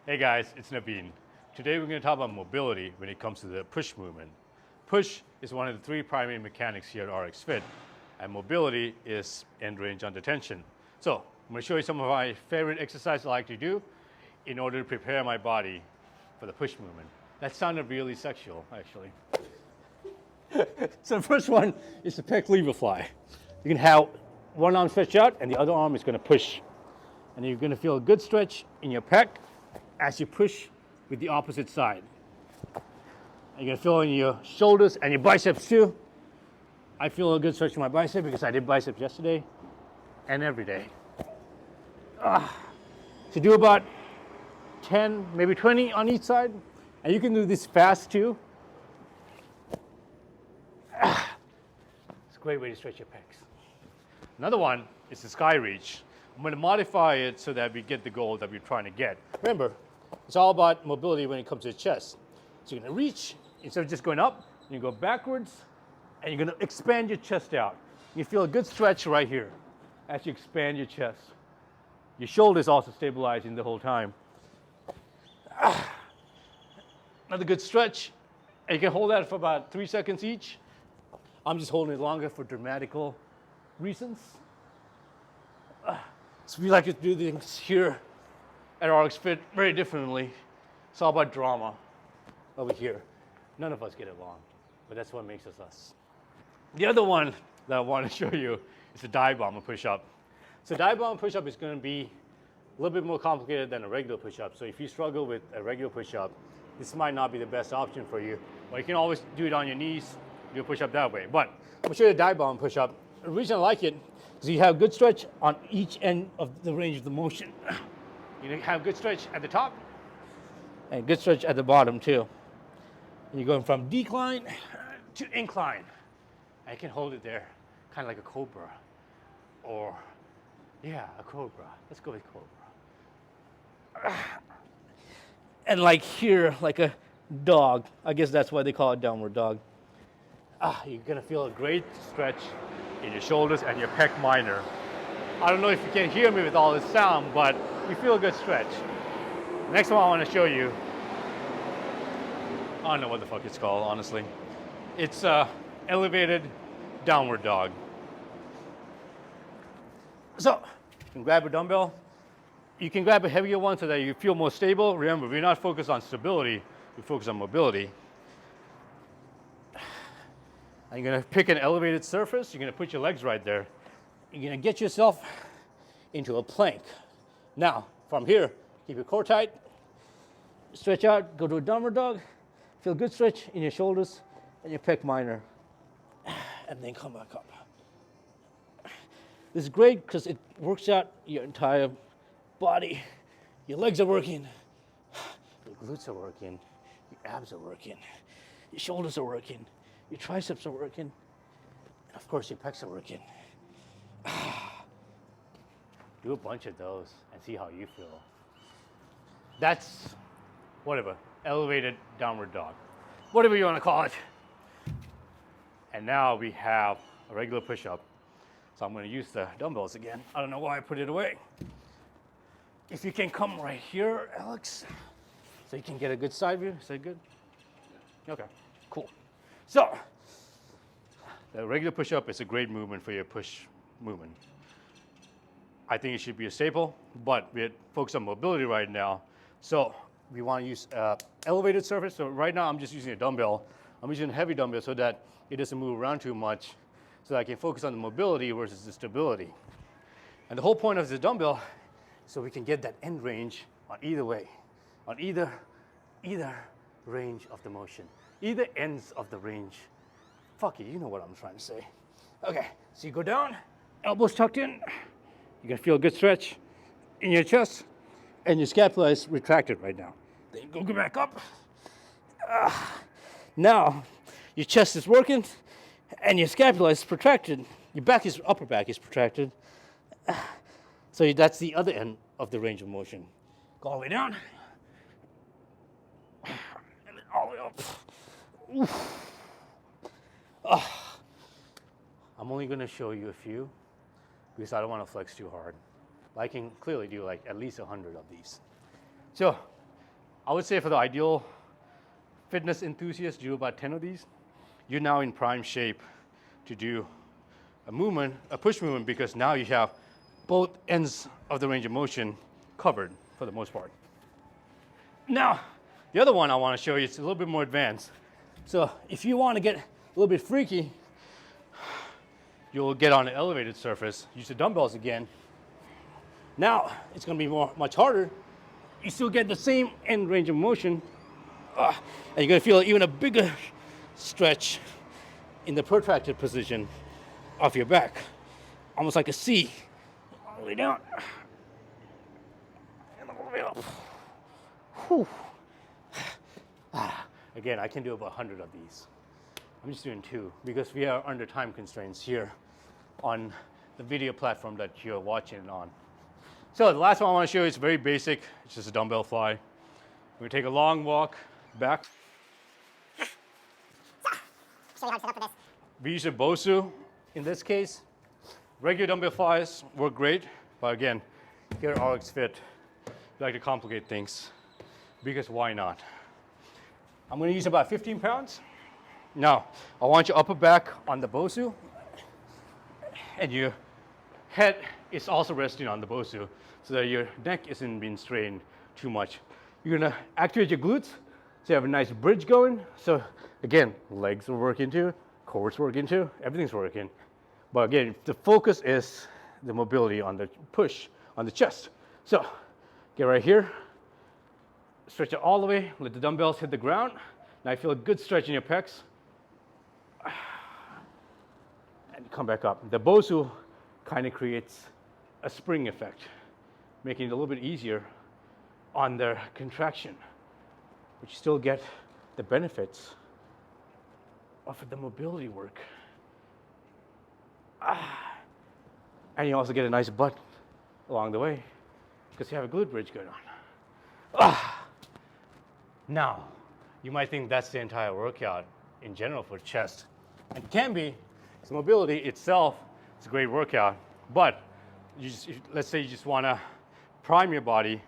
Hey guys, it's Naveen. Today we're going to talk about mobility when it comes to the push movement. Push is one of the three primary mechanics here at RX Fit, and mobility is end range under tension. So I'm going to show you some of my favorite exercises I like to do in order to prepare my body for the push movement. That sounded really sexual, actually. So the first one is the pec lever fly. You can have one arm stretched out and the other arm is going to push. And you're going to feel a good stretch in your pec as you push with the opposite side. And you're going to feel it in your shoulders and your biceps too. I feel a good stretch in my bicep because I did biceps yesterday and every day. So do about 10, maybe 20 on each side. And you can do this fast too. It's a great way to stretch your pecs. Another one is the sky reach. I'm going to modify it so that we get the goal that we're trying to get. Remember, it's all about mobility when it comes to the chest. So you're going to reach, instead of just going up, you go backwards, and you're going to expand your chest out. You feel a good stretch right here as you expand your chest. Your shoulders also stabilizing the whole time. Another good stretch, and you can hold that for about 3 seconds each. I'm just holding it longer for dramatical reasons. So we like to do things here at RX Fit very differently. It's all about drama over here. None of us get along, but that's what makes us us. The other one that I want to show you is the dive bomber push-up. So dive bomber push-up is going to be a little bit more complicated than a regular push-up. So if you struggle with a regular push-up, this might not be the best option for you. Or you can always do it on your knees, do a push-up that way. But I'm going to show you the dive bomber push-up. The reason I like it is you have good stretch on each end of the range of the motion. You have good stretch at the top and good stretch at the bottom too. And you're going from decline to incline. And you can hold it there, kind of like a cobra. Or, yeah, a cobra. Let's go with cobra. And like here, like a dog. I guess that's why they call it downward dog. You're gonna feel a great stretch in your shoulders and your pec minor. I don't know if you can hear me with all this sound, but you feel a good stretch. Next one I want to show you, I don't know what the fuck it's called, honestly. It's elevated downward dog. So, you can grab a dumbbell. You can grab a heavier one so that you feel more stable. Remember, we're not focused on stability, we focus on mobility. And you're going to pick an elevated surface. You're going to put your legs right there. You're going to get yourself into a plank. Now, from here, keep your core tight. Stretch out, go to a downward dog. Feel a good stretch in your shoulders and your pec minor. And then come back up. This is great because it works out your entire body. Your legs are working. Your glutes are working. Your abs are working. Your shoulders are working. Your triceps are working, and of course your pecs are working. Do a bunch of those and see how you feel. That's, whatever, elevated downward dog. Whatever you want to call it. And now we have a regular push-up. So I'm going to use the dumbbells again. I don't know why I put it away. If you can come right here, Alex, so you can get a good side view. Is that good? Okay, cool. So, the regular push-up is a great movement for your push movement. I think it should be a staple, but we're focused on mobility right now. So, we want to use elevated surface. So right now I'm just using a dumbbell. I'm using a heavy dumbbell so that it doesn't move around too much, so that I can focus on the mobility versus the stability. And the whole point of the dumbbell is so we can get that end range on either way, on either range of the motion. Either ends of the range. Fuck it, you know what I'm trying to say. Okay, so you go down, elbows tucked in. You're gonna feel a good stretch in your chest, and your scapula is retracted right now. Then you go back up. Now, your chest is working, and your scapula is protracted. Your upper back is protracted. So that's the other end of the range of motion. Go all the way down, and then all the way up. I'm only going to show you a few because I don't want to flex too hard. But I can clearly do like at least 100 of these. So I would say for the ideal fitness enthusiast, do about 10 of these. You're now in prime shape to do a movement, a push movement, because now you have both ends of the range of motion covered for the most part. Now, the other one I want to show you is a little bit more advanced. So if you want to get a little bit freaky, you'll get on an elevated surface, use the dumbbells again. Now, it's going to be much harder. You still get the same end range of motion, and you're going to feel even a bigger stretch in the protracted position of your back, almost like a C, all the way down, and all the way up. Whew. Again, I can do about 100 of these. I'm just doing 2 because we are under time constraints here on the video platform that you're watching on. So the last one I want to show you is very basic. It's just a dumbbell fly. We're going to take a long walk back. Show you how to set up for this. We use a Bosu in this case. Regular dumbbell flies work great, but again, here at RX Fit, we like to complicate things because why not? I'm going to use about 15 pounds. Now, I want your upper back on the Bosu, and your head is also resting on the Bosu so that your neck isn't being strained too much. You're going to activate your glutes so you have a nice bridge going. So again, legs are working too, core's working too, everything's working. But again, the focus is the mobility on the push on the chest. So get right here, stretch it all the way, let the dumbbells hit the ground. Now you feel a good stretch in your pecs. And come back up. The Bosu kind of creates a spring effect, making it a little bit easier on the contraction, but you still get the benefits of the mobility work. And you also get a nice butt along the way because you have a glute bridge going on. Now, you might think that's the entire workout in general for chest. And it can be. It's mobility itself. It's a great workout. But let's say you just want to prime your body,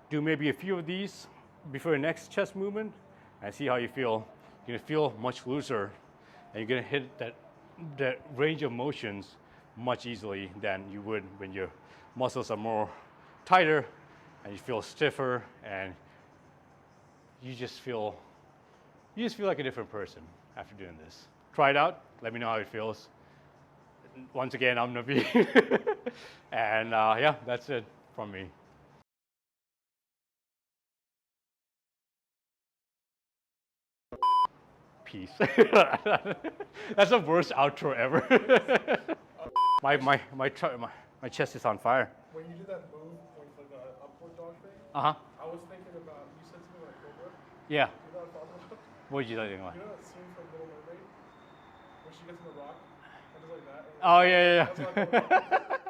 do maybe a few of these before your next chest movement, and see how you feel. You're going to feel much looser, and you're going to hit that range of motions much easily than you would when your muscles are more tighter, and you feel stiffer, and you just feel like a different person after doing this. Try it out. Let me know how it feels. Once again, I'm Naveed. And yeah, that's it from me. Peace. That's the worst outro ever. my chest is on fire. When you did that move, when you like an upward dog thing, Uh-huh. I was thinking about, you said something like Cobra. Yeah. You know what I'm talking about? What did you think about? You know that scene from Little Mermaid? Where she gets in the rock and does like that? And Oh, yeah. That's what I'm talking about.